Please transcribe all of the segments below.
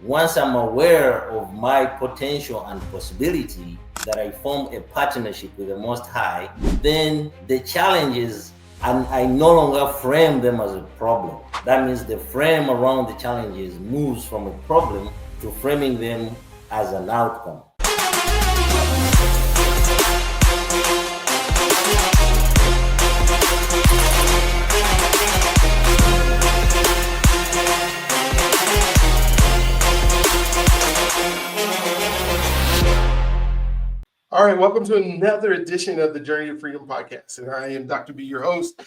once I'm aware of my potential and possibility, that I form a partnership with the Most High, then the challenges, and I no longer frame them as a problem. That means the frame around the challenges moves from a problem to framing them as an outcome. All right, welcome to another edition of the Journey to Freedom podcast. And I am Dr. B, your host.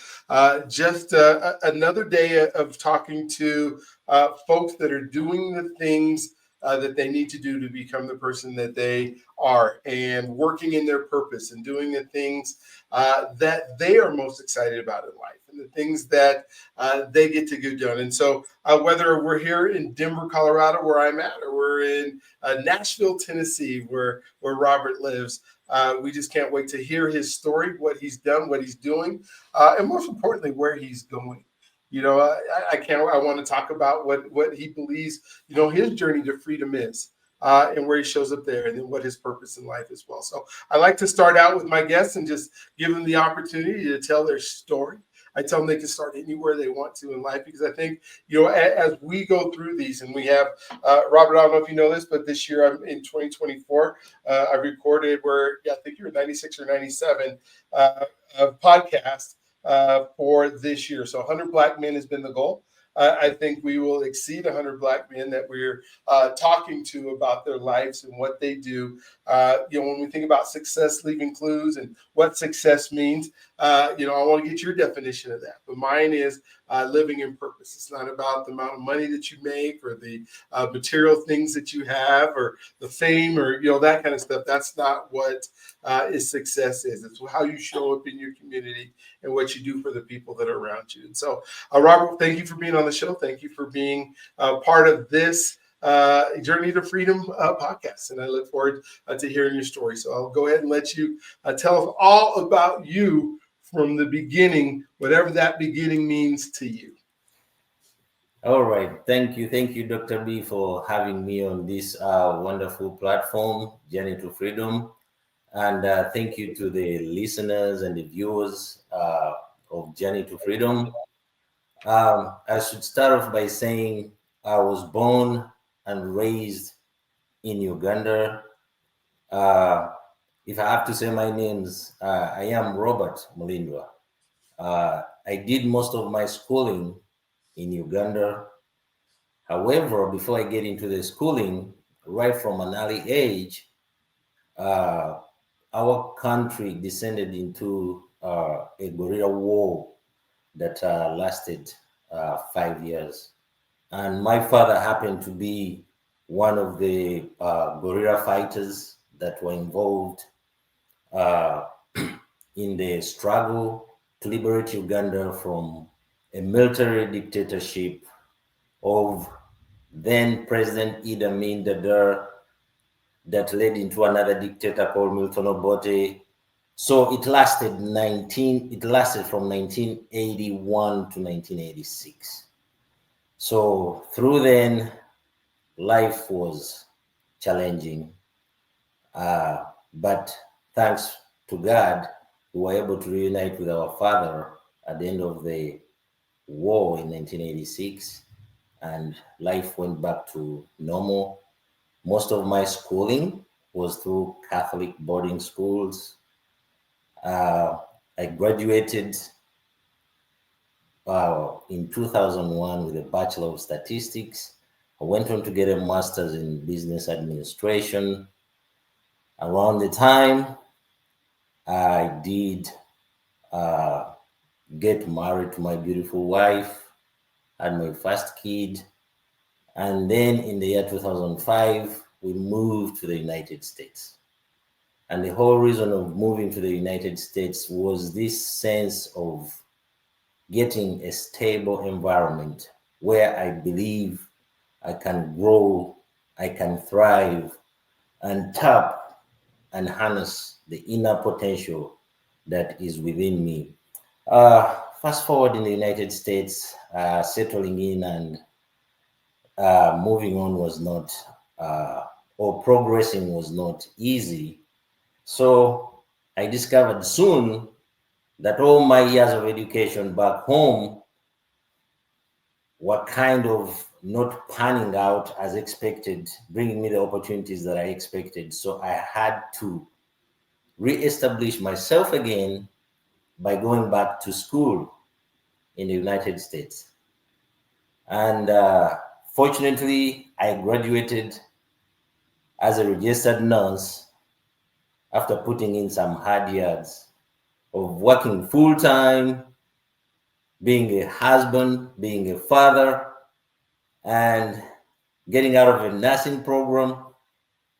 Just another day of talking to folks that are doing the things that they need to do to become the person that they are, and working in their purpose and doing the things that they are most excited about in life, and the things that they get to get done. And so whether we're here in Denver, Colorado, where I'm at, or we're in Nashville, Tennessee, where Robert lives, we just can't wait to hear his story, what he's done, what he's doing, and most importantly, where he's going. You know, I want to talk about what he believes, you know, his journey to freedom is, and where he shows up there, and then what his purpose in life is. Well, so I like to start out with my guests and just give them the opportunity to tell their story. I tell them they can start anywhere they want to in life, because I think, you know, as we go through these, and we have, Robert, I don't know if you know this, but this year, I'm in 2024, I recorded I think you were 96 or 97 podcast for this year. So 100 Black men has been the goal. I think we will exceed 100 Black men that we're talking to about their lives and what they do. You know, when we think about success, leaving clues, and what success means, you know, I want to get your definition of that. But mine is living in purpose. It's not about the amount of money that you make, or the material things that you have, or the fame, or, you know, that kind of stuff. That's not what is success is. It's how you show up in your community and what you do for the people that are around you. And so, Robert, thank you for being on the show. Thank you for being part of this Journey to Freedom podcast. And I look forward to hearing your story. So I'll go ahead and let you tell us all about you from the beginning, whatever that beginning means to you. All right. Thank you, Dr. B, for having me on this wonderful platform, Journey to Freedom. And thank you to the listeners and the viewers of Journey to Freedom. I should start off by saying I was born and raised in Uganda. If I have to say my names, I am Robert Molindwa. I did most of my schooling in Uganda. However, before I get into the schooling, right from an early age, our country descended into a guerrilla war that lasted 5 years. And my father happened to be one of the guerrilla fighters that were involved in the struggle to liberate Uganda from a military dictatorship of then President Idi Amin Dada, that led into another dictator called Milton Obote. So it lasted from 1981 to 1986. So through then, life was challenging. But thanks to God, we were able to reunite with our father at the end of the war in 1986, and life went back to normal. Most of my schooling was through Catholic boarding schools. I graduated in 2001 with a Bachelor of Statistics. I went on to get a master's in business administration. Around the time I did get married to my beautiful wife, had my first kid, and then in the year 2005, we moved to the United States. And the whole reason of moving to the United States was this sense of getting a stable environment where I believe I can grow, I can thrive, and tap and harness the inner potential that is within me. Fast forward in the United States, settling in and moving on was not, or progressing was not easy. So I discovered soon that all my years of education back home were kind of not panning out as expected, bringing me the opportunities that I expected. So I had to re-establish myself again by going back to school in the United States. And fortunately, I graduated as a registered nurse after putting in some hard years of working full-time, being a husband, being a father, and getting out of a nursing program.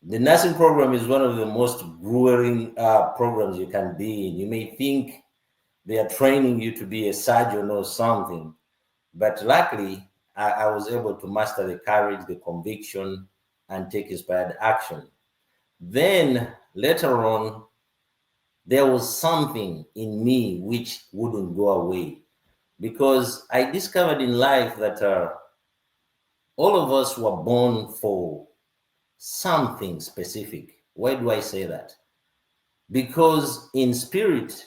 The nursing program is one of the most grueling programs you can be in. You may think they are training you to be a surgeon or something, but luckily, I was able to master the courage, the conviction, and take inspired action. Then later on, there was something in me which wouldn't go away, because I discovered in life that all of us were born for something specific. Why do I say that? Because in spirit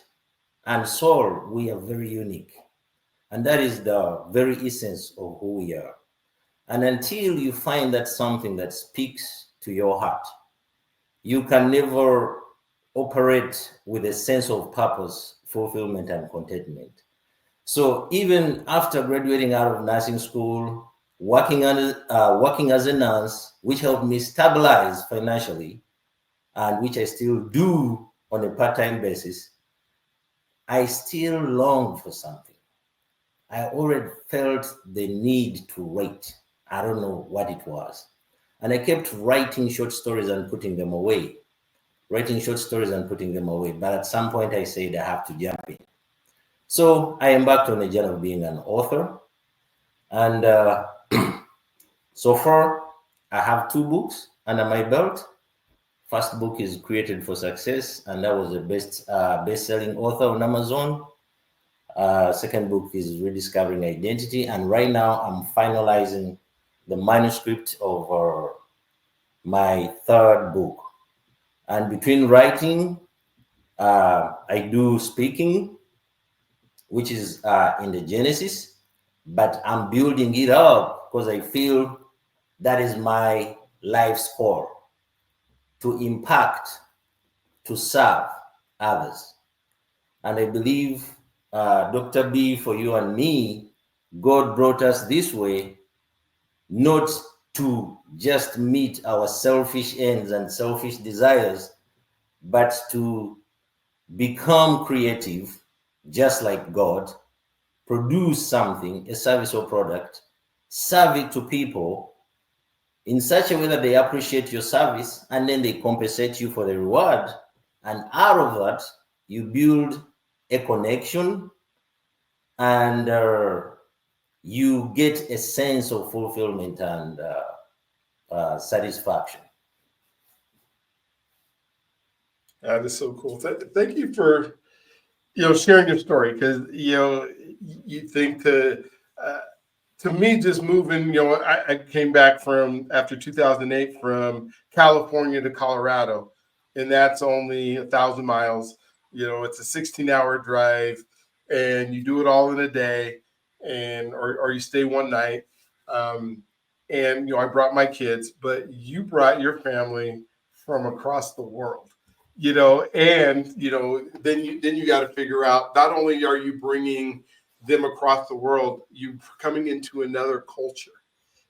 and soul, we are very unique. And that is the very essence of who we are. And until you find that something that speaks to your heart, you can never operate with a sense of purpose, fulfillment, and contentment. So even after graduating out of nursing school, working as a nurse, which helped me stabilize financially, and which I still do on a part-time basis, I still longed for something. I already felt the need to write. I don't know what it was. And I kept writing short stories and putting them away. Writing short stories and putting them away. But at some point I said I have to jump in. So I embarked on a journey of being an author. And so far, I have 2 books under my belt. First book is Created for Success, and that was a best-selling author on Amazon. Second book is Rediscovering Identity, and right now I'm finalizing the manuscript of my 3rd book. And between writing, I do speaking, which is in the Genesis, but I'm building it up because I feel that is my life's core, to impact, to serve others. And I believe, Dr. B, for you and me, God brought us this way not to just meet our selfish ends and selfish desires, but to become creative, just like God, produce something, a service or product, serve it to people in such a way that they appreciate your service, and then they compensate you for the reward. And out of that, you build a connection, and you get a sense of fulfillment and satisfaction. That is so cool. Thank you for sharing your story, because you think to me, just moving, I came back from after 2008 from California to Colorado, and that's only 1,000 miles. It's a 16-hour drive, and you do it all in a day, and or you stay one night. And I brought my kids, but you brought your family from across the world. And then you got to figure out, not only are you bringing them across the world, you coming into another culture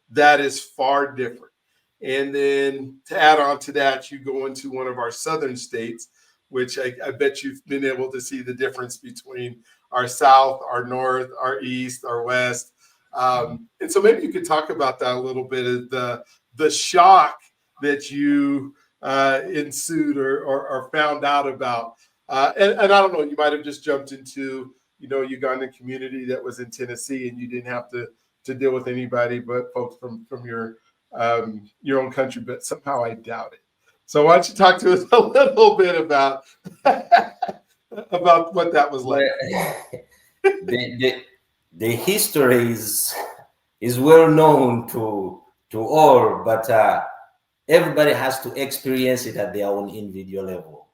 that is far different. And then to add on to that, you go into one of our southern states, which I bet you've been able to see the difference between our south, our north, our east, our west. And so maybe you could talk about that a little bit, of the shock that you ensued or found out about. And I don't know, you might have just jumped into Ugandan community that was in Tennessee, and you didn't have to deal with anybody but folks from your own country, but somehow I doubt it. So why don't you talk to us a little bit about about what that was like? The history is well known to to all, but everybody has to experience it at their own individual level.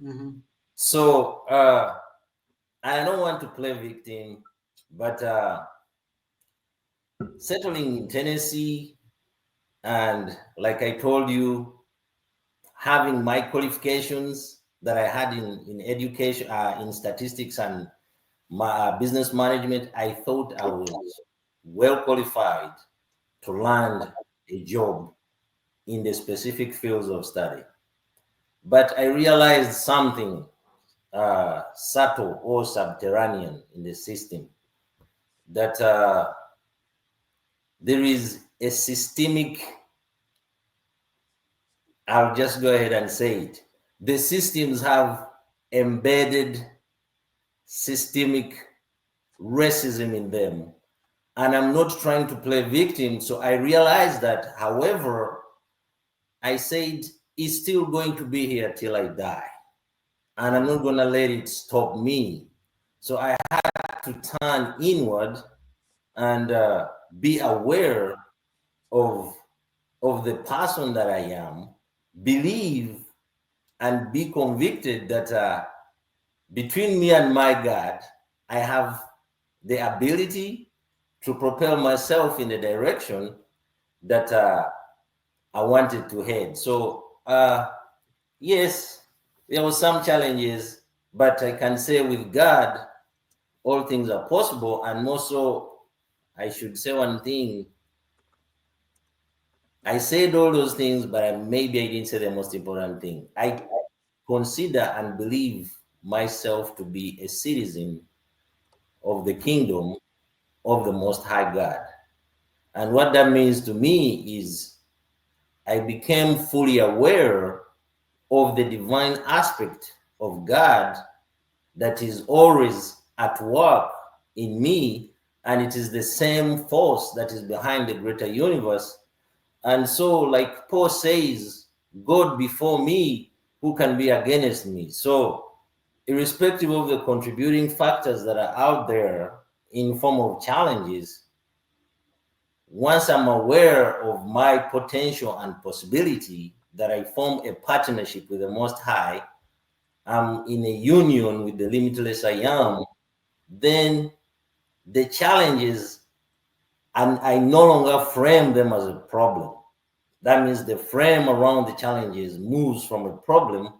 Mm-hmm. So I don't want to play victim, but settling in Tennessee, and like I told you, having my qualifications that I had in education, in statistics and my business management, I thought I was well qualified to land a job in the specific fields of study. But I realized something subtle or subterranean in the system, that there is a systemic, I'll just go ahead and say it. The systems have embedded systemic racism in them. And I'm not trying to play victim. So I realized that, however, I said, it's still going to be here till I die. And I'm not going to let it stop me. So I had to turn inward and be aware of the person that I am, believe and be convicted that between me and my God, I have the ability to propel myself in the direction that I wanted to head. So yes, there were some challenges, but I can say with God, all things are possible. And also, I should say one thing. I said all those things, but maybe I didn't say the most important thing. I consider and believe myself to be a citizen of the kingdom of the Most High God. And what that means to me is I became fully aware of the divine aspect of God that is always at work in me, and it is the same force that is behind the greater universe. And so, like Paul says, God before me, who can be against me? So, irrespective of the contributing factors that are out there in form of challenges, once I'm aware of my potential and possibility, that I form a partnership with the Most High, I'm in a union with the limitless I am, then the challenges, and I no longer frame them as a problem. That means the frame around the challenges moves from a problem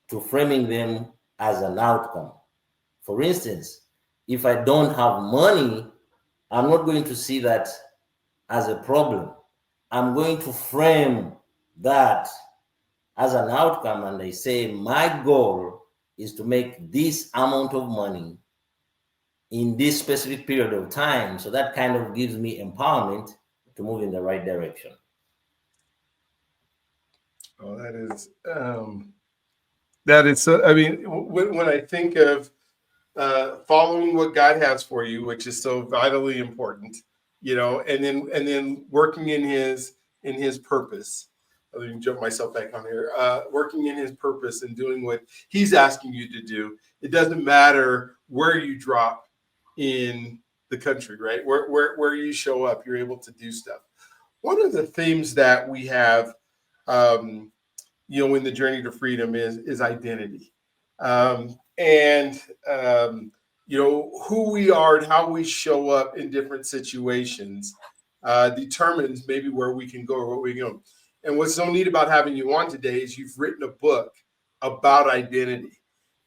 to framing them as an outcome. For instance, if I don't have money, I'm not going to see that as a problem. I'm going to frame that as an outcome, and I say my goal is to make this amount of money in this specific period of time. So that kind of gives me empowerment to move in the right direction. Oh, that is so. I mean, when I think of following what God has for you, which is so vitally important, and then working in His purpose. Let me jump myself back on here. Working in His purpose and doing what He's asking you to do. It doesn't matter where you drop in the country, right? Where you show up, you're able to do stuff. One of the themes that we have, in the journey to freedom is identity, and who we are and how we show up in different situations determines maybe where we can go or what we go. And what's so neat about having you on today is you've written a book about identity,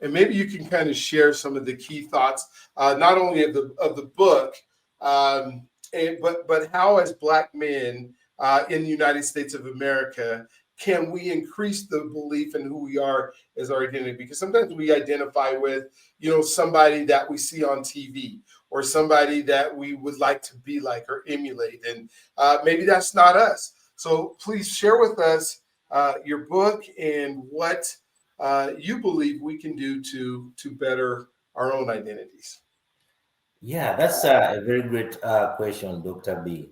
and maybe you can kind of share some of the key thoughts, not only of the book, but how as Black men in the United States of America can we increase the belief in who we are as our identity? Because sometimes we identify with, somebody that we see on TV or somebody that we would like to be like or emulate. And maybe that's not us. So please share with us your book and what you believe we can do to better our own identities. Yeah, that's a very great question, Dr. B.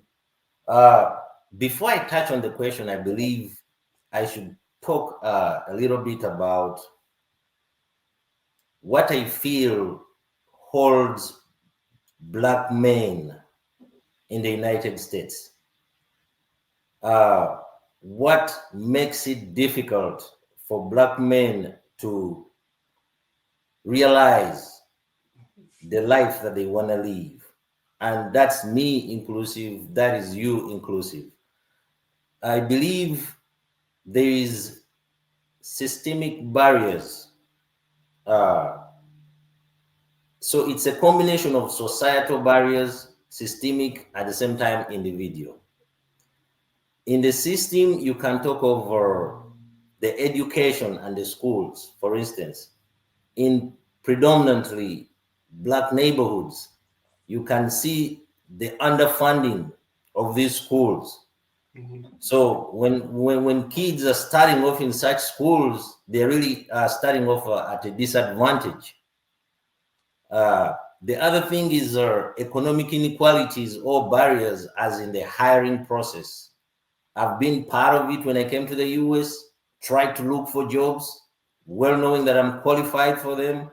Before I touch on the question, I believe I should talk a little bit about what I feel holds Black men in the United States. what makes it difficult for Black men to realize the life that they want to live. And that's me inclusive, that is you inclusive. I believe there is systemic barriers. So it's a combination of societal barriers, systemic, at the same time individual. In the system, you can talk over the education and the schools. For instance, in predominantly Black neighborhoods, you can see the underfunding of these schools. Mm-hmm. So when kids are starting off in such schools, they really are starting off at a disadvantage. The other thing is economic inequalities or barriers, as in the hiring process. I've been part of it when I came to the US, tried to look for jobs, well knowing that I'm qualified for them.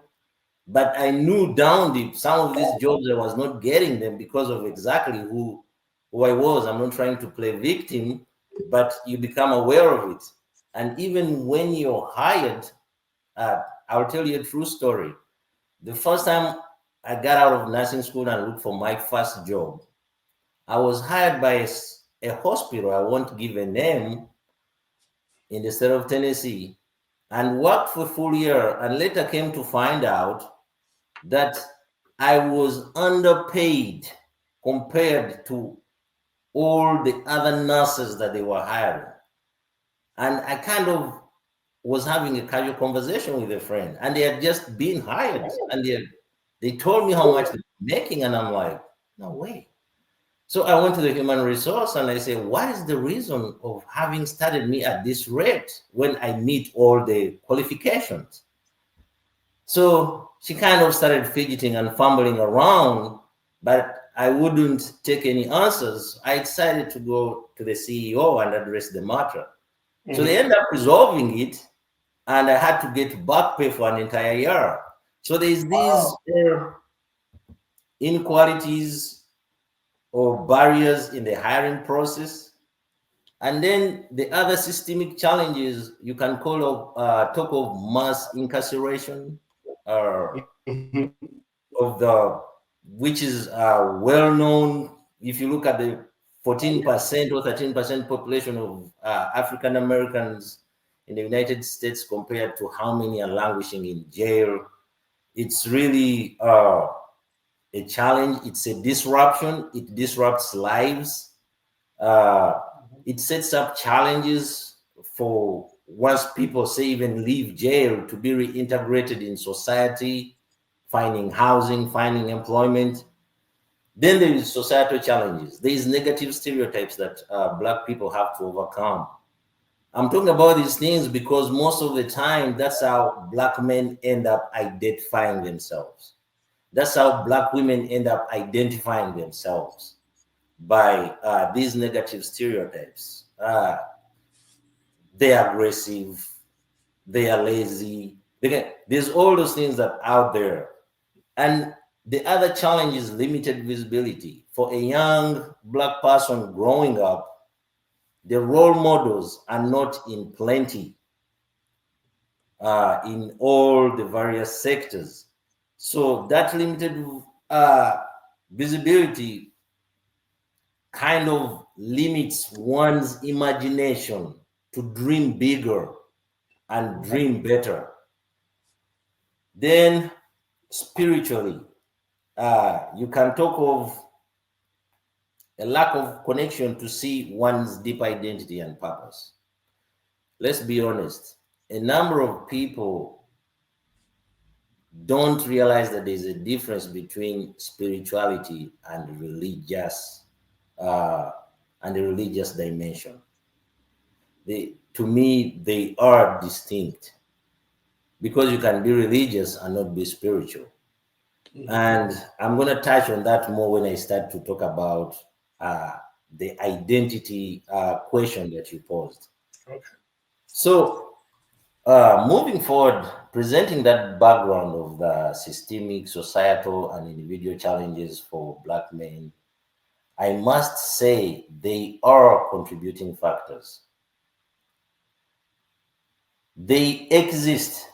But I knew down deep some of these jobs I was not getting them because of exactly who I was. I'm not trying to play victim, but you become aware of it. And even when you're hired, I'll tell you a true story. The first time I got out of nursing school and looked for my first job, I was hired by a hospital, I won't give a name, in the state of Tennessee, and worked for a full year, and later came to find out that I was underpaid compared to all the other nurses that they were hiring. And I kind of was having a casual conversation with a friend, and they had just been hired, and they told me how much they were making, and I'm like, no way. So I went to the human resource and I said, what is the reason of having started me at this rate when I meet all the qualifications? So she kind of started fidgeting and fumbling around, but I wouldn't take any answers. I decided to go to the CEO and address the matter. Mm-hmm. So they ended up resolving it, and I had to get back pay for an entire year. So there's these inequalities or barriers in the hiring process. And then the other systemic challenges, you can talk of mass incarceration, which is well known. If you look at the 14% or 13% population of African Americans in the United States compared to how many are languishing in jail, it's really a challenge. It's a disruption. It disrupts lives. It sets up challenges for, once people say even leave jail, to be reintegrated in society, finding housing, finding employment. Then there is societal challenges. There is negative stereotypes that Black people have to overcome. I'm talking about these things because most of the time, that's how Black men end up identifying themselves. That's how Black women end up identifying themselves, by these negative stereotypes. They're aggressive, they are lazy. There's all those things that are out there. And the other challenge is limited visibility. For a young Black person growing up, the role models are not in plenty in all the various sectors. So that limited visibility kind of limits one's imagination to dream bigger and dream better. Then spiritually, you can talk of a lack of connection to see one's deep identity and purpose. Let's be honest, a number of people don't realize that there's a difference between spirituality and religious and the religious dimension. To me, they are distinct, because you can be religious and not be spiritual. Mm-hmm. And I'm going to touch on that more when I start to talk about the identity question that you posed. Okay. So moving forward, presenting that background of the systemic, societal, and individual challenges for Black men, I must say they are contributing factors. They exist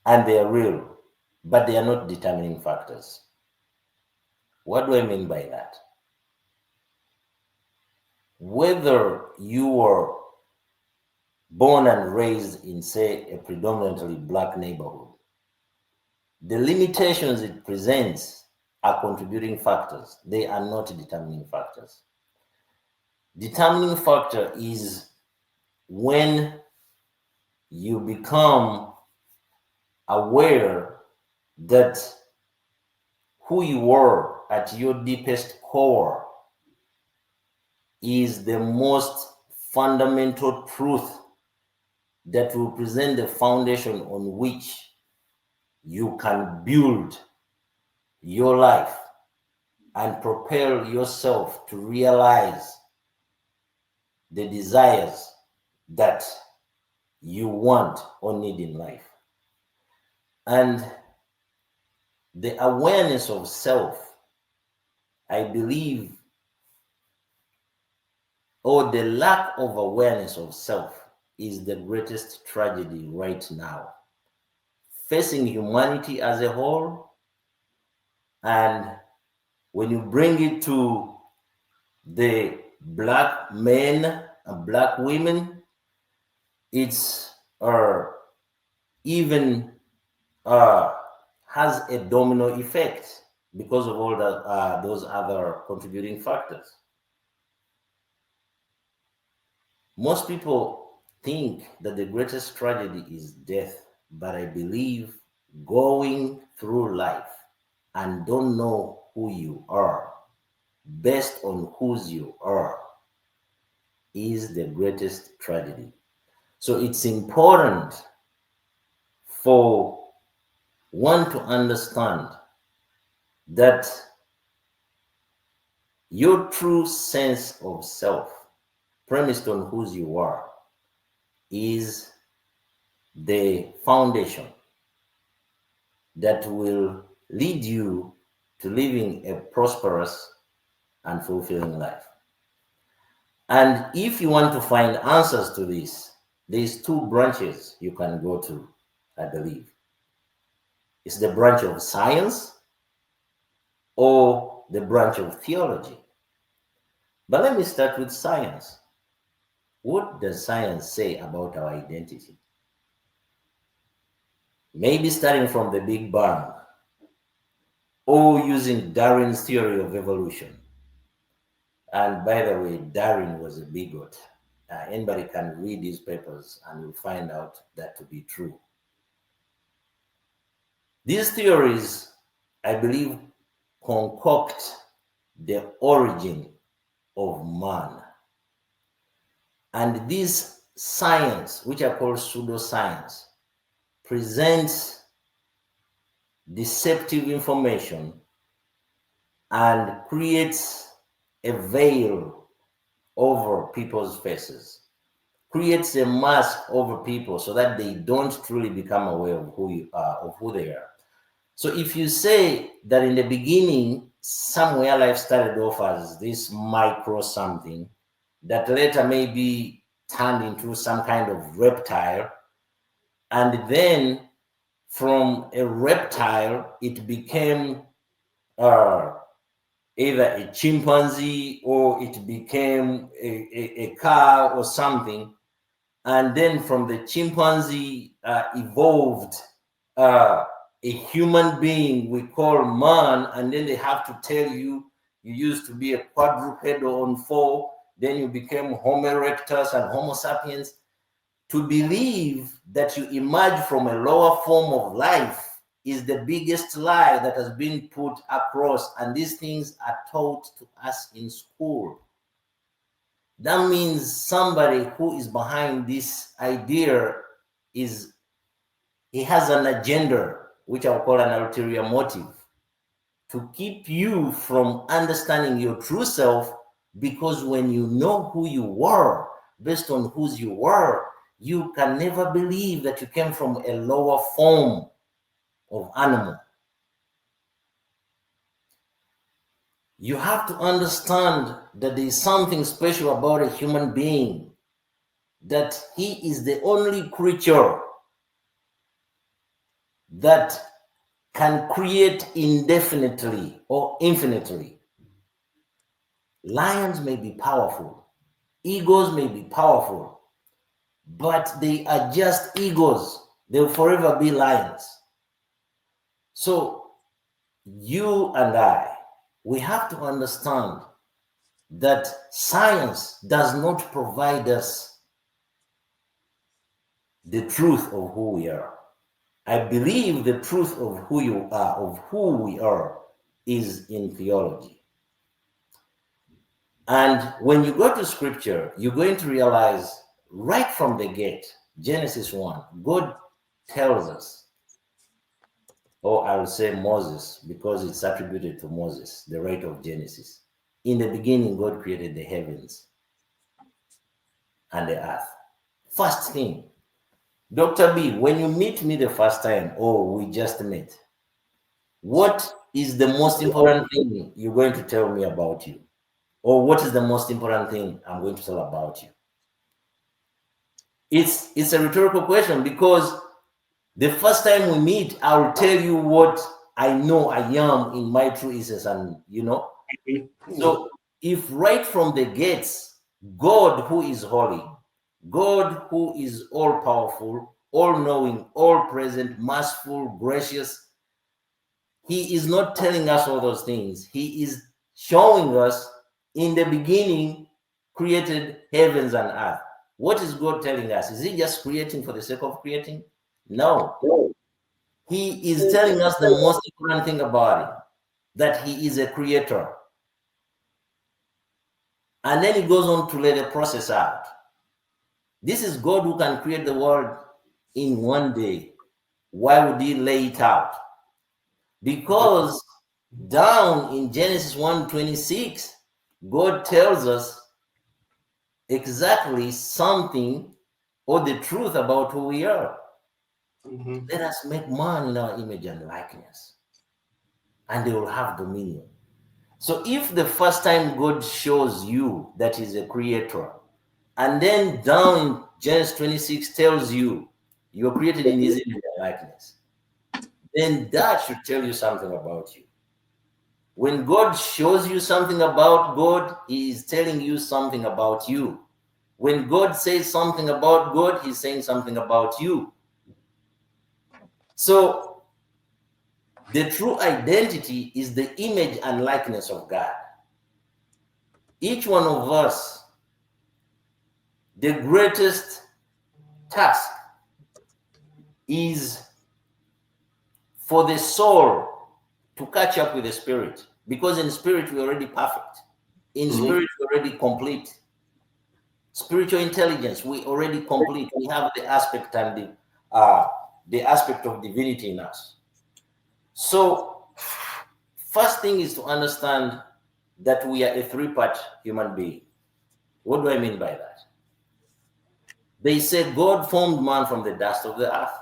and they are real, but they are not determining factors. What do I mean by that? Whether you were born and raised in, say, a predominantly Black neighborhood, the limitations it presents are contributing factors. They are not determining factors. Determining factor is when you become aware that who you are at your deepest core is the most fundamental truth that will present the foundation on which you can build your life and propel yourself to realize the desires that you want or need in life. And the awareness of self, I believe, or the lack of awareness of self is the greatest tragedy right now, facing humanity as a whole. And when you bring it to the Black men and Black women, it's even has a domino effect because of all those other contributing factors. Most people think that the greatest tragedy is death, but I believe going through life and don't know who you are based on whose you are is the greatest tragedy. So it's important for one to understand that your true sense of self, premised on whose you are, is the foundation that will lead you to living a prosperous and fulfilling life. And if you want to find answers to this, there's two branches you can go to, I believe. It's the branch of science or the branch of theology. But let me start with science. What does science say about our identity? Maybe starting from the Big Bang or using Darwin's theory of evolution. And by the way, Darwin was a bigot. Anybody can read his papers and you'll find out that to be true. These theories, I believe, concoct the origin of man. And this science, which are called pseudoscience, presents deceptive information and creates a veil over people's faces, creates a mask over people so that they don't truly become aware of who they are. So if you say that in the beginning, somewhere life started off as this micro something that later maybe turned into some kind of reptile, and then from a reptile, it became either a chimpanzee or it became a car or something. And then from the chimpanzee evolved a human being we call man. And then they have to tell you, you used to be a quadruped on four, then you became Homo erectus and Homo sapiens. To believe that you emerge from a lower form of life is the biggest lie that has been put across, and these things are taught to us in school. That means somebody who is behind this idea he has an agenda, which I'll call an ulterior motive, to keep you from understanding your true self, because when you know who you were, based on whose you were, you can never believe that you came from a lower form of animal. You have to understand that there is something special about a human being, that he is the only creature that can create indefinitely or infinitely. Lions may be powerful, egos may be powerful, but they are just egos. They'll forever be lions. So you and I, we have to understand that science does not provide us the truth of who we are. I believe the truth of who you are, of who we are, is in theology. And when you go to scripture, you're going to realize right from the gate, Genesis 1, God tells us, or I will say Moses, because it's attributed to Moses, the writer of Genesis. In the beginning, God created the heavens and the earth. First thing, Dr. B, when you meet me the first time, or we just met, what is the most important thing you're going to tell me about you? Or what is the most important thing I'm going to tell about you? It's a rhetorical question, because the first time we meet, I'll tell you what I know I am in my true essence, and So if right from the gates, God who is holy, God who is all powerful, all knowing, all present, merciful, gracious, he is not telling us all those things. He is showing us in the beginning created heavens and earth. What is God telling us? Is he just creating for the sake of creating? No. He is telling us the most important thing about him, that he is a creator. And then he goes on to lay the process out. This is God who can create the world in one day. Why would he lay it out? Because down in Genesis 1:26, God tells us exactly something or the truth about who we are. Let us make man in our image and likeness, and they will have dominion. So if the first time God shows you that he's a creator, and then down in Genesis 26 tells you you're created in his image and likeness, then that should tell you something about you. When God shows you something about God, he is telling you something about you. When God says something about God, he's saying something about you. So the true identity is the image and likeness of God. Each one of us, the greatest task is for the soul to catch up with the spirit, because in spirit we're already perfect. In spirit we're already complete. Spiritual intelligence, we already complete. We have the aspect and the aspect of divinity in us. So first thing is to understand that we are a three-part human being. What do I mean by that? They say God formed man from the dust of the earth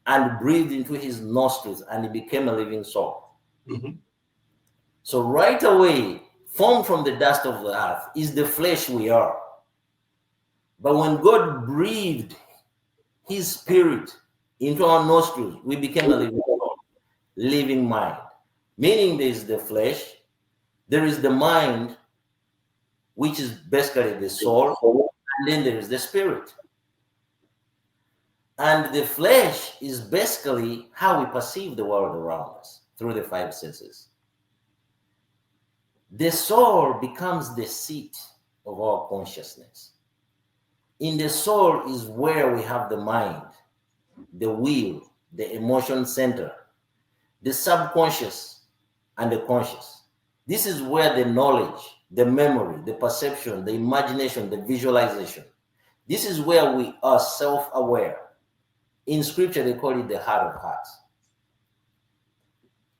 and breathed into his nostrils, and he became a living soul. So right away, formed from the dust of the earth is the flesh we are. But when God breathed his spirit into our nostrils, we became a living soul, living mind. Meaning there is the flesh, there is the mind, which is basically the soul, and then there is the spirit. And the flesh is basically how we perceive the world around us through the five senses. The soul becomes the seat of our consciousness. In the soul is where we have the mind, the will, the emotion center, the subconscious, and the conscious. This is where the knowledge, the memory, the perception, the imagination, the visualization. This is where we are self-aware. In scripture, they call it the heart of hearts.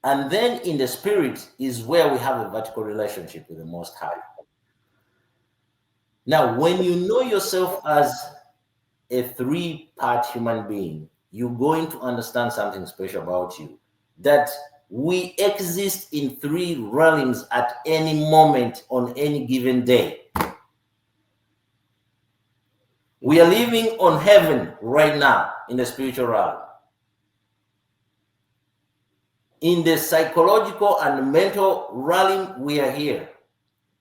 And then in the spirit is where we have a vertical relationship with the Most High. Now, when you know yourself as a three-part human being, you're going to understand something special about you. That We exist in 3 realms at any moment on any given day. We are living on heaven right now in the spiritual realm. In the psychological and mental realm, we are here.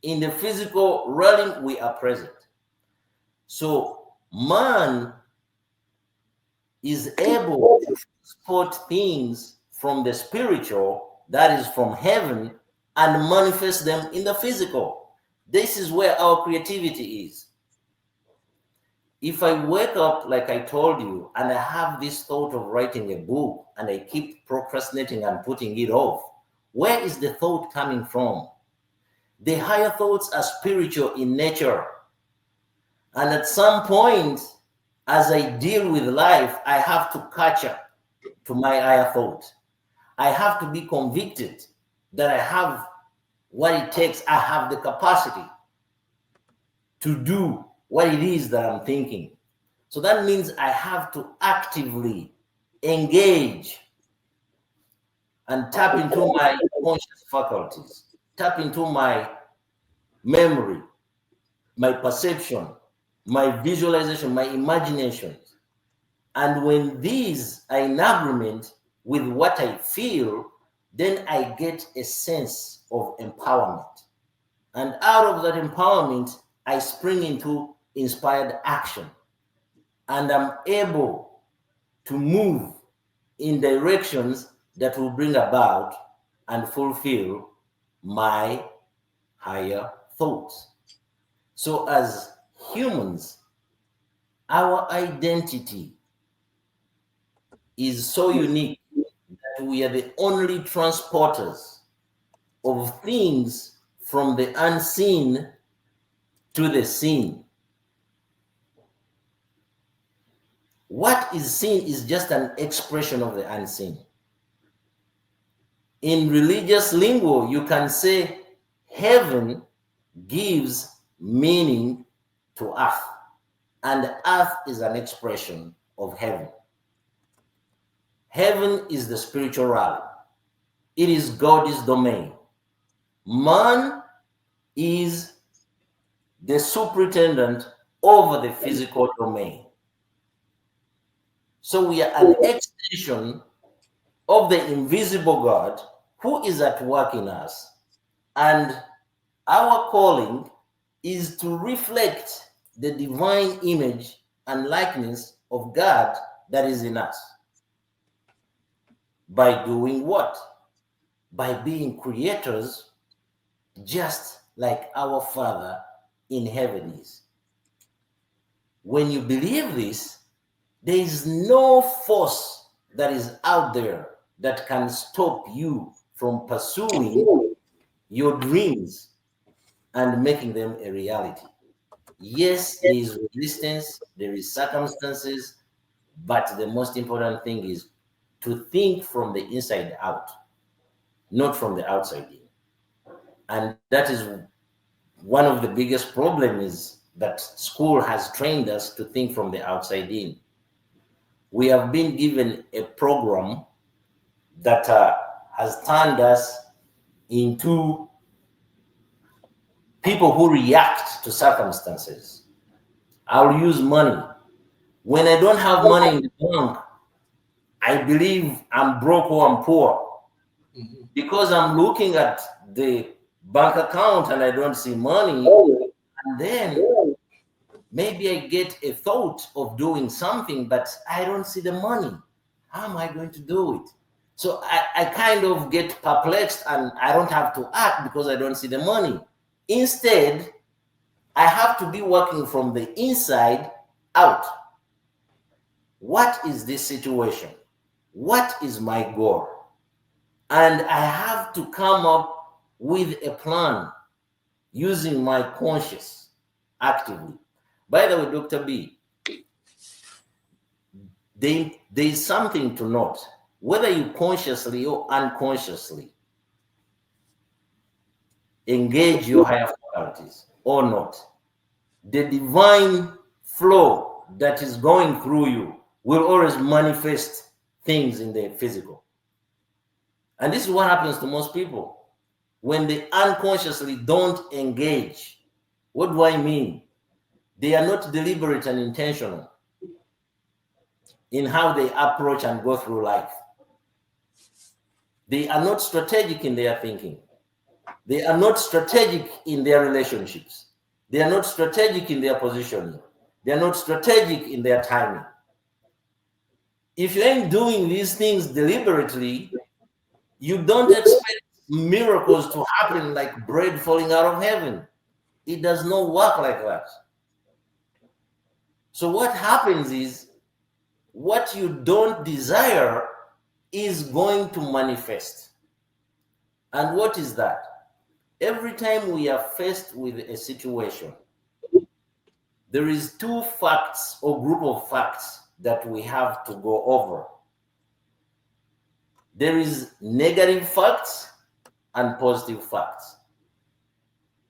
In the physical realm, we are present. So man is able to transport things from the spiritual, that is from heaven, and manifest them in the physical. This is where our creativity is. If I wake up, like I told you, and I have this thought of writing a book, and I keep procrastinating and putting it off, where is the thought coming from? The higher thoughts are spiritual in nature. And at some point, as I deal with life, I have to catch up to my higher thought. I have to be convicted that I have what it takes. I have the capacity to do what it is that I'm thinking. So that means I have to actively engage and tap into my conscious faculties, tap into my memory, my perception, my visualization, my imagination. And when these are in agreement with what I feel, then I get a sense of empowerment. And out of that empowerment, I spring into inspired action. And I'm able to move in directions that will bring about and fulfill my higher thoughts. So as humans, our identity is so unique that we are the only transporters of things from the unseen to the seen. What is seen is just an expression of the unseen. In religious lingo, you can say heaven gives meaning to earth, and earth is an expression of heaven. Heaven is the spiritual realm. It is God's domain. Man is the superintendent over the physical domain. So we are an extension of the invisible God who is at work in us. And our calling is to reflect the divine image and likeness of God that is in us. By doing what? By being creators, just like our Father in heaven is. When you believe this, there is no force that is out there that can stop you from pursuing your dreams and making them a reality. Yes, there is resistance, there is circumstances, but the most important thing is to think from the inside out, not from the outside in. And that is one of the biggest problems, is that school has trained us to think from the outside in. We have been given a program that has turned us into people who react to circumstances. I'll use money. When I don't have money in the bank, I believe I'm broke or I'm poor. Mm-hmm. Because I'm looking at the bank account and I don't see money. And then maybe I get a thought of doing something, but I don't see the money. How am I going to do it? So I kind of get perplexed, and I don't have to act because I don't see the money. Instead, I have to be working from the inside out. What is this situation? What is my goal? And I have to come up with a plan using my conscious actively. By the way, Dr. B, there is something to note. Whether you consciously or unconsciously engage your higher faculties or not, the divine flow that is going through you will always manifest things in the physical. And this is what happens to most people when they unconsciously don't engage. What do I mean? They are not deliberate and intentional in how they approach and go through life. They are not strategic in their thinking. They are not strategic in their relationships. They are not strategic in their positioning. They are not strategic in their timing. If you ain't doing these things deliberately, you don't expect miracles to happen like bread falling out of heaven. It does not work like that. So what happens is, what you don't desire is going to manifest. And what is that? Every time we are faced with a situation, there is two facts or group of facts that we have to go over. There is negative facts and positive facts.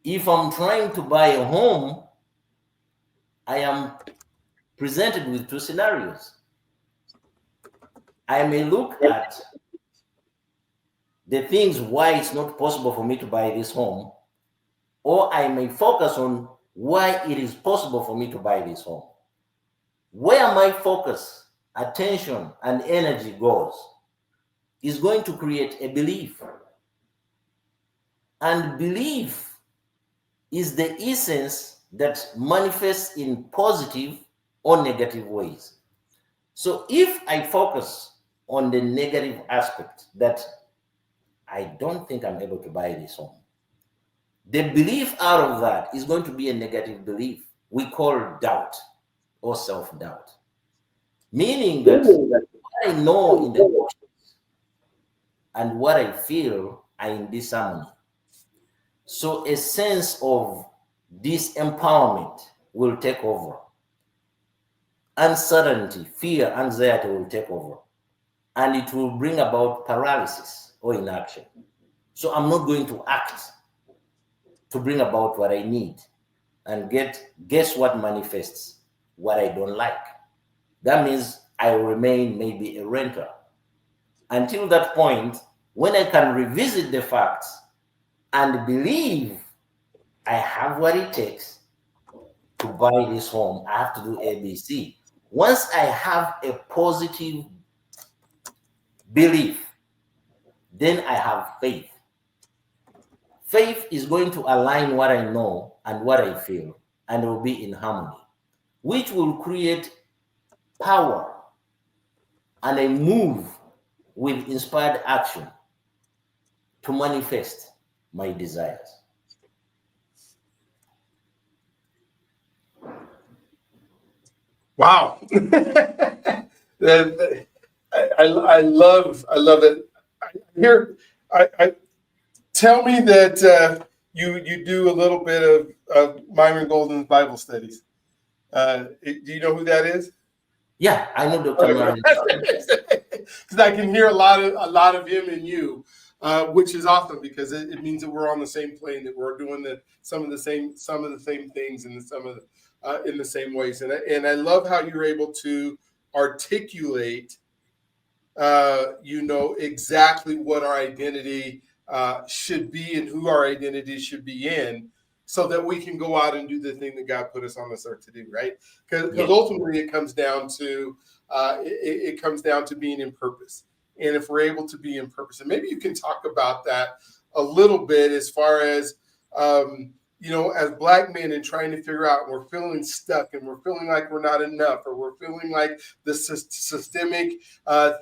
If I'm trying to buy a home, I am presented with two scenarios. I may look at the things why it's not possible for me to buy this home, or I may focus on why it is possible for me to buy this home. Where my focus, attention, and energy goes is going to create a belief. And belief is the essence that manifests in positive or negative ways. So if I focus on the negative aspect, that I don't think I'm able to buy this home, the belief out of that is going to be a negative belief. We call doubt or self-doubt. Meaning that what I know in the emotions and what I feel are in disharmony. So a sense of disempowerment will take over. Uncertainty, fear, anxiety will take over. And it will bring about paralysis or inaction. So I'm not going to act to bring about what I need. And guess what manifests? What I don't like. That means I will remain maybe a renter. Until that point, when I can revisit the facts and believe I have what it takes to buy this home, I have to do ABC. Once I have a positive belief, then I have faith. Faith is going to align what I know and what I feel, and it will be in harmony, which will create power and a move with inspired action to manifest my desires. Wow. I love it. Tell me that you do a little bit of Myron Golden's Bible studies. Do you know who that is? Yeah, I know Dr. Myron. Because I can hear a lot of him and you, which is awesome, because it means that we're on the same plane, that we're doing some of the same things and in the same ways. And I love how you're able to articulate, exactly what our identity should be and who our identity should be in, so that we can go out and do the thing that God put us on this earth to do, right? Because ultimately it comes down to being in purpose. And if we're able to be in purpose, and maybe you can talk about that a little bit, as far as as Black men, and trying to figure out, we're feeling stuck and we're feeling like we're not enough, or we're feeling like the systemic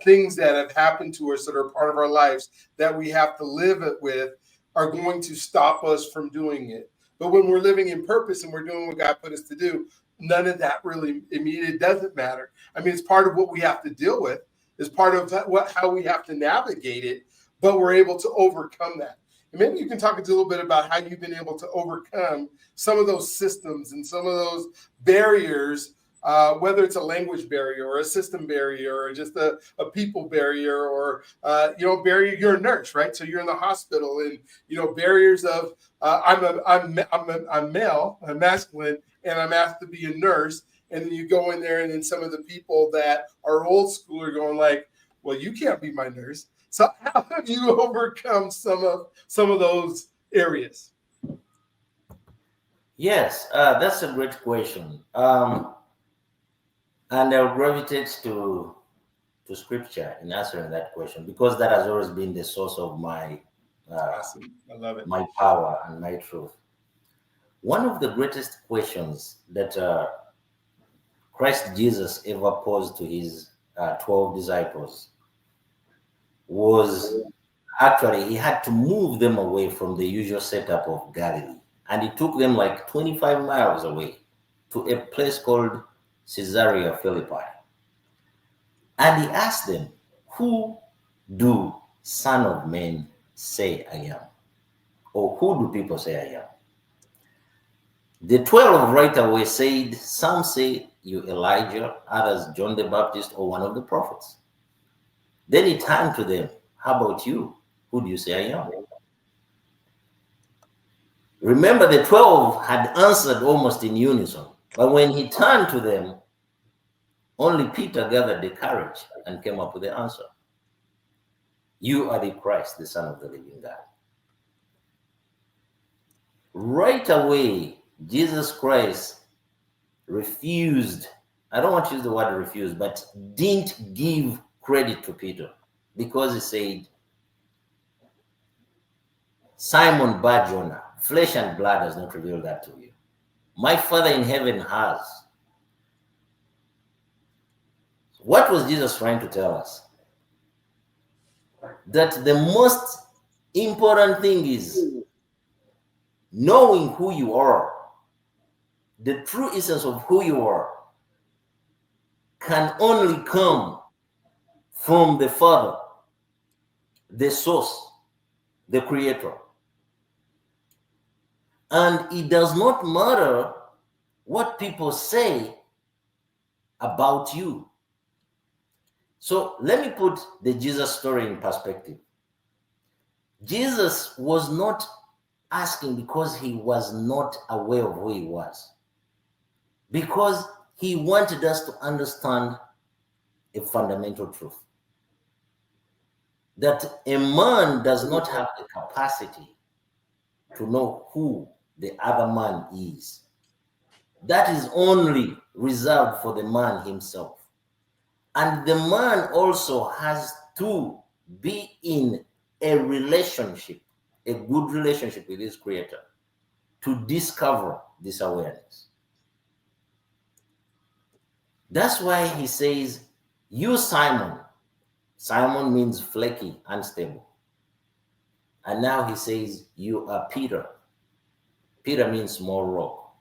things that have happened to us that are part of our lives that we have to live with are going to stop us from doing it. But when we're living in purpose and we're doing what God put us to do, none of that really, it doesn't matter. I mean, it's part of what we have to deal with. It's part of how we have to navigate it, but we're able to overcome that. And maybe you can talk a little bit about how you've been able to overcome some of those systems and some of those barriers, whether it's a language barrier or a system barrier or just a people barrier, or barrier. You're a nurse, right? So you're in the hospital, and barriers of I'm male, I'm masculine, and I'm asked to be a nurse. And then you go in there, and then some of the people that are old school are going like, well, you can't be my nurse. So how have you overcome some of those areas? Yes, that's a great question. And I'll gravitate to scripture in answering that question because that has always been the source of my Awesome. I love it. my power and my truth. One of the greatest questions that Christ Jesus ever posed to his 12 disciples was actually he had to move them away from the usual setup of Galilee. And it took them like 25 miles away to a place called Caesarea Philippi. And he asked them, who do Son of Men say I am? Or who do people say I am? The 12 right away said, some say you Elijah, others John the Baptist, or one of the prophets. Then he turned to them, how about you? Who do you say I am? Remember, the 12 had answered almost in unison. But when he turned to them, only Peter gathered the courage and came up with the answer. You are the Christ, the Son of the living God. Right away, Jesus Christ refused. I don't want to use the word refuse, but didn't give credit to Peter because he said, Simon Bar-Jonah, flesh and blood has not revealed that to you. My Father in heaven has. What was Jesus trying to tell us? That the most important thing is knowing who you are. The true essence of who you are can only come from the Father, the source, the creator. And it does not matter what people say about you. So let me put the Jesus story in perspective. Jesus was not asking because he was not aware of who he was, because he wanted us to understand a fundamental truth that a man does not have the capacity to know who the other man is. That is only reserved for the man himself. And the man also has to be in a relationship, a good relationship with his creator, to discover this awareness. That's why he says, you Simon. Simon means flaky, unstable. And now he says, you are Peter. Peter means small rock.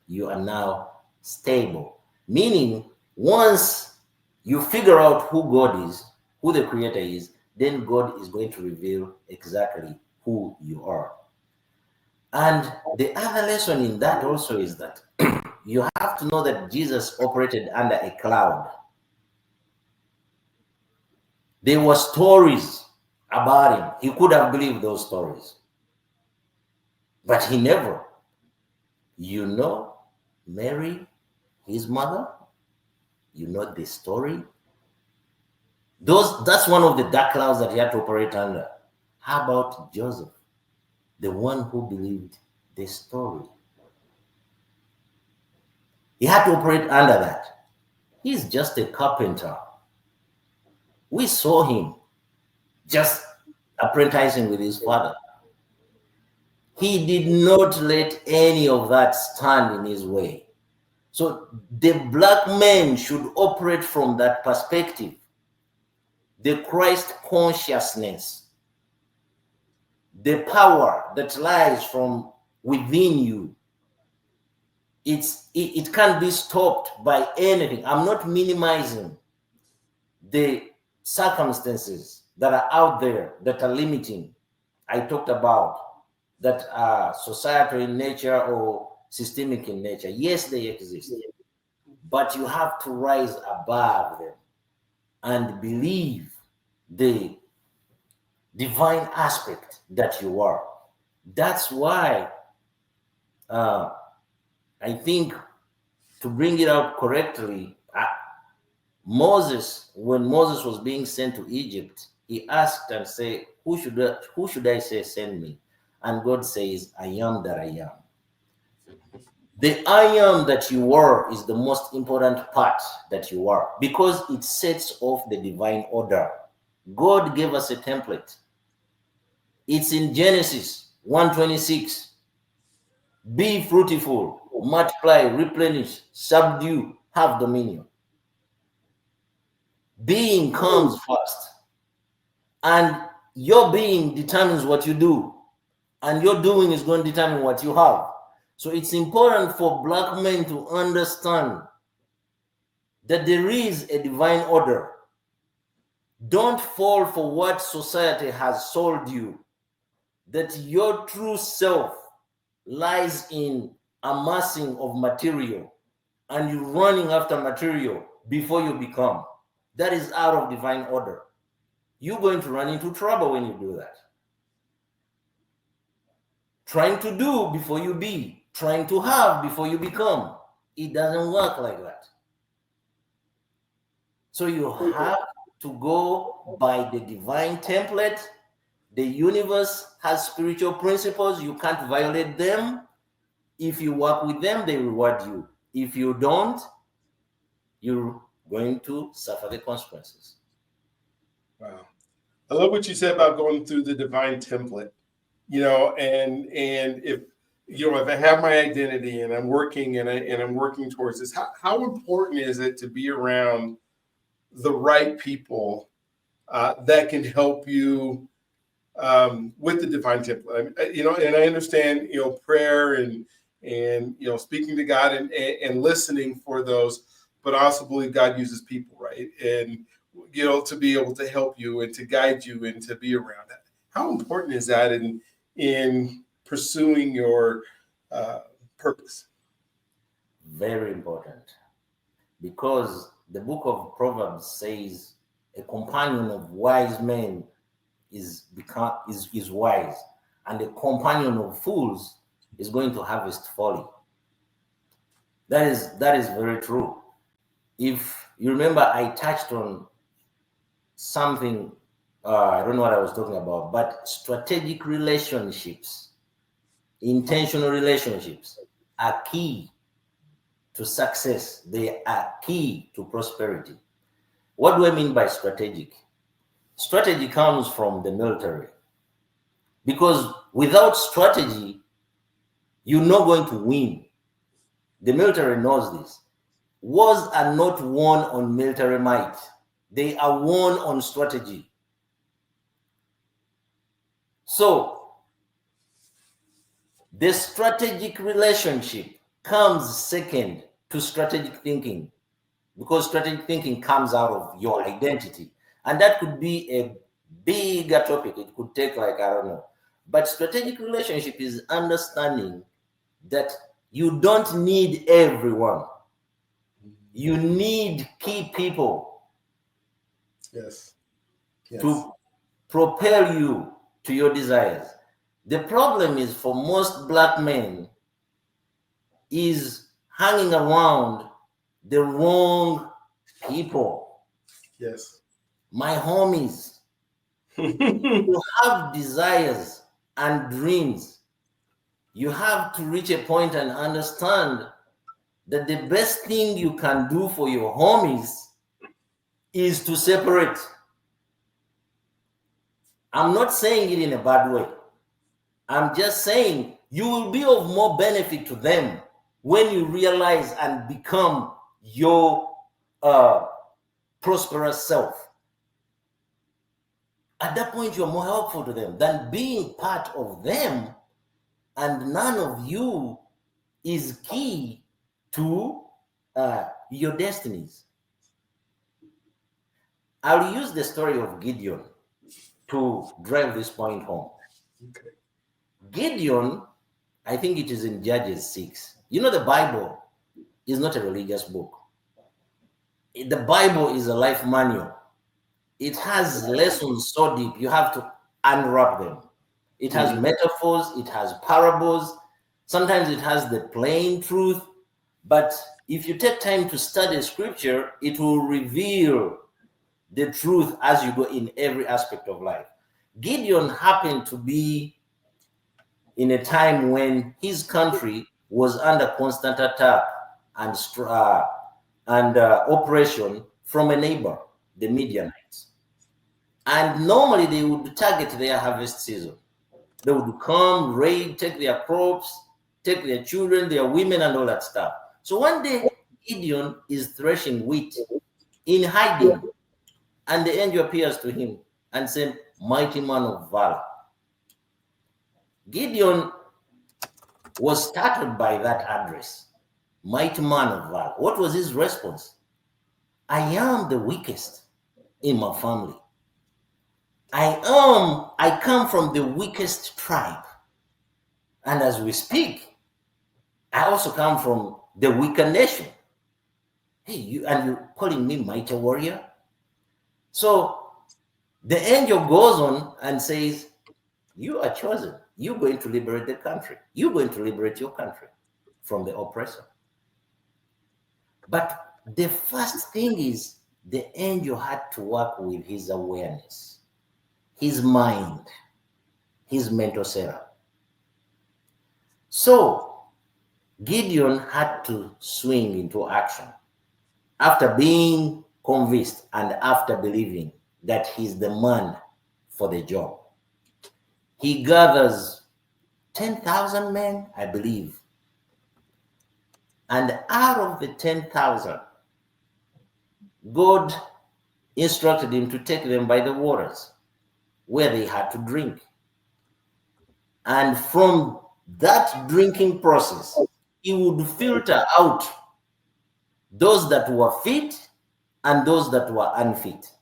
You are now stable. Meaning, once you figure out who God is, who the creator is, then God is going to reveal exactly who you are. And the other lesson in that also is that you have to know that Jesus operated under a cloud. There were stories about him. He could have believed those stories. But he never. You know Mary, his mother? You know the story? That's one of the dark clouds that he had to operate under. How about Joseph, the one who believed the story? He had to operate under that. He's just a carpenter. We saw him just apprenticing with his father. He did not let any of that stand in his way. So the black man should operate from that perspective. The Christ consciousness, the power that lies from within you, it can't be stopped by anything. I'm not minimizing the circumstances that are out there that are limiting. I talked about that are societal in nature or systemic in nature. Yes, they exist, but you have to rise above them and believe the divine aspect that you are. That's why I think, to bring it out correctly, Moses, when Moses was being sent to Egypt, He asked and said, who should I say send me? And God says, I am that I am. The I am that you are is the most important part that you are, because it sets off the divine order. God gave us a template. It's in Genesis 1:26. Be fruitful, multiply, replenish, subdue, have dominion. Being comes first. And your being determines what you do. And your doing is going to determine what you have. So it's important for Black men to understand that there is a divine order. Don't fall for what society has sold you, that your true self lies in amassing of material and you running after material before you become. That is out of divine order. You're going to run into trouble when you do that. Trying to do before you be, trying to have before you become. It doesn't work like that. So you have to go by the divine template. The universe has spiritual principles. You can't violate them. If you work with them, they reward you. If you don't, you're going to suffer the consequences. Wow. I love what you said about going through the divine template, and if, if I have my identity and I'm working and I'm working towards this, how important is it to be around the right people that can help you with the divine template? And I understand, prayer and speaking to God and listening for those, but I also believe God uses people, right? And to be able to help you and to guide you and to be around that. How important is that in pursuing your purpose? Very important, because the book of Proverbs says a companion of wise men is wise, and a companion of fools is going to harvest folly. That is very true. If you remember, I touched on something, I don't know what I was talking about, but strategic relationships, intentional relationships are key to success. They are key to prosperity. What do I mean by strategic? Strategy comes from the military, because without strategy, you're not going to win. The military knows this. Wars are not won on military might. They are won on strategy. So, the strategic relationship comes second to strategic thinking, because strategic thinking comes out of your identity. And that could be a bigger topic. It could take I don't know. But strategic relationship is understanding that you don't need everyone. You need key people. Yes. To propel you to your desires. The problem is, for most Black men, is hanging around the wrong people. Yes. My homies. You have desires and dreams. You have to reach a point and understand that the best thing you can do for your homies is to separate. I'm not saying it in a bad way. I'm just saying you will be of more benefit to them when you realize and become your prosperous self. At that point, you're more helpful to them than being part of them, and none of you is key to your destinies. I'll use the story of Gideon to drive this point home. Okay. Gideon, I think it is in Judges 6. The Bible is not a religious book. The Bible is a life manual. It has lessons so deep, you have to unwrap them. It has metaphors, it has parables. Sometimes it has the plain truth. But if you take time to study scripture, it will reveal the truth as you go in every aspect of life. Gideon happened to be in a time when his country was under constant attack and oppression from a neighbor, the Midianites. And normally they would target their harvest season. They would come, raid, take their crops, take their children, their women, and all that stuff. So one day, Gideon is threshing wheat in hiding, and the angel appears to him and said, "Mighty man of valor." Gideon was startled by that address, "Mighty man of valor." What was his response? "I am the weakest in my family. I come from the weakest tribe. And as we speak, I also come from the weaker nation. Hey, you're calling me mighty warrior?" So the angel goes on and says, "You are chosen. You're going to liberate the country. You're going to liberate your country from the oppressor." But the first thing is the angel had to work with his awareness, his mind, his mental setup. So Gideon had to swing into action after being convinced and after believing that he's the man for the job. He gathers 10,000 men, I believe. And out of the 10,000, God instructed him to take them by the waters where they had to drink. And from that drinking process, he would filter out those that were fit and those that were unfit.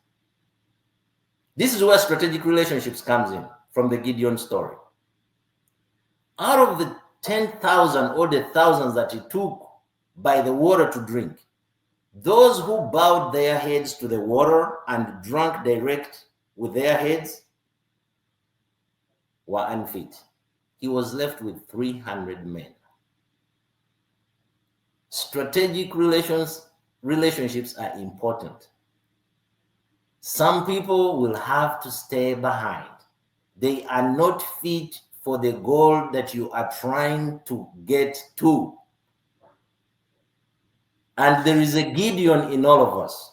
This is where strategic relationships comes in from the Gideon story. Out of the 10,000 or the thousands that he took by the water to drink, those who bowed their heads to the water and drank direct with their heads were unfit. He was left with 300 men. Strategic relationships are important. Some people will have to stay behind. They are not fit for the goal that you are trying to get to. And there is a Gideon in all of us.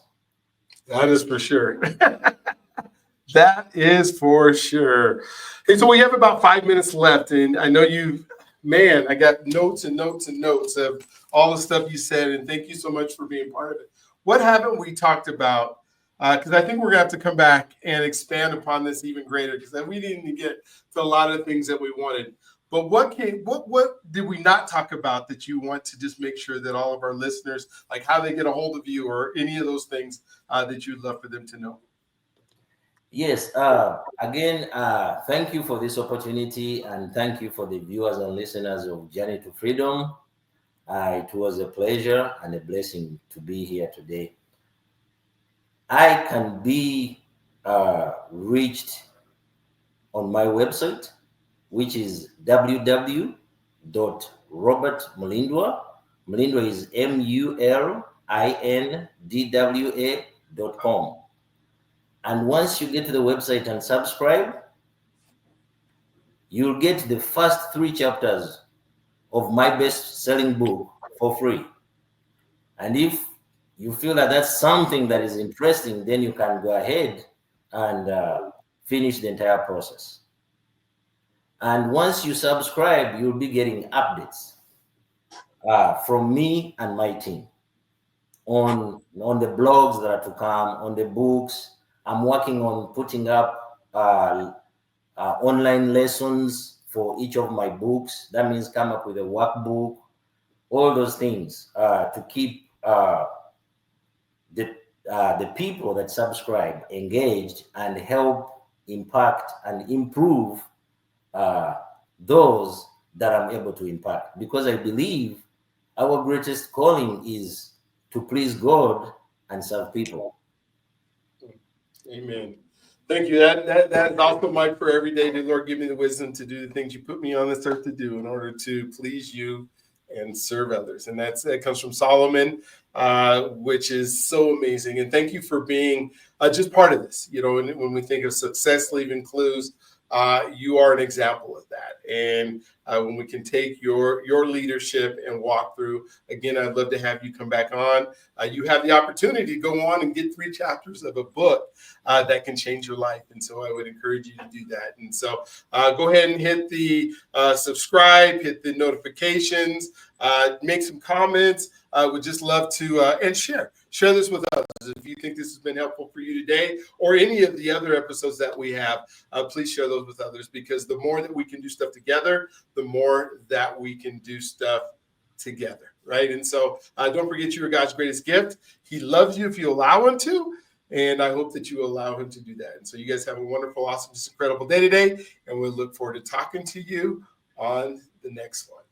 That is for sure. That is for sure. Hey, so we have about 5 minutes left, and I know I got notes and notes and notes of all the stuff you said, and thank you so much for being part of it. What haven't we talked about? Because I think we're going to have to come back and expand upon this even greater, because we didn't get to a lot of things that we wanted. But what did we not talk about that you want to just make sure that all of our listeners, like how they get a hold of you or any of those things that you'd love for them to know? Yes. Again, thank you for this opportunity, and thank you for the viewers and listeners of Journey to Freedom. It was a pleasure and a blessing to be here today. I can be reached on my website, which is www.robertmolindwa. Molindwa is MULINDWA.com. And once you get to the website and subscribe, you'll get the first 3 chapters of my best-selling book for free. And if you feel that that's something that is interesting, then you can go ahead and finish the entire process. And once you subscribe, you'll be getting updates from me and my team on the blogs that are to come, on the books. I'm working on putting up online lessons for each of my books. That means come up with a workbook, all those things to keep the people that subscribe engaged and help impact and improve those that I'm able to impact. Because I believe our greatest calling is to please God and serve people. Amen. Thank you. That's also my prayer every day. The Lord, give me the wisdom to do the things you put me on this earth to do in order to please you and serve others. And that comes from Solomon, which is so amazing. And thank you for being just part of this. You know, when we think of success leaving clues, you are an example of that. And when we can take your leadership and walk through, again, I'd love to have you come back on. You have the opportunity to go on and get 3 chapters of a book that can change your life. And so I would encourage you to do that. And so go ahead and hit the subscribe, hit the notifications, make some comments. I would just love to, and share this with others. If you think this has been helpful for you today or any of the other episodes that we have, please share those with others, because the more that we can do stuff together, the more that we can do stuff together, right? And so don't forget, you are God's greatest gift. He loves you if you allow him to, and I hope that you allow him to do that. And so you guys have a wonderful, awesome, just incredible day today, and we'll look forward to talking to you on the next one.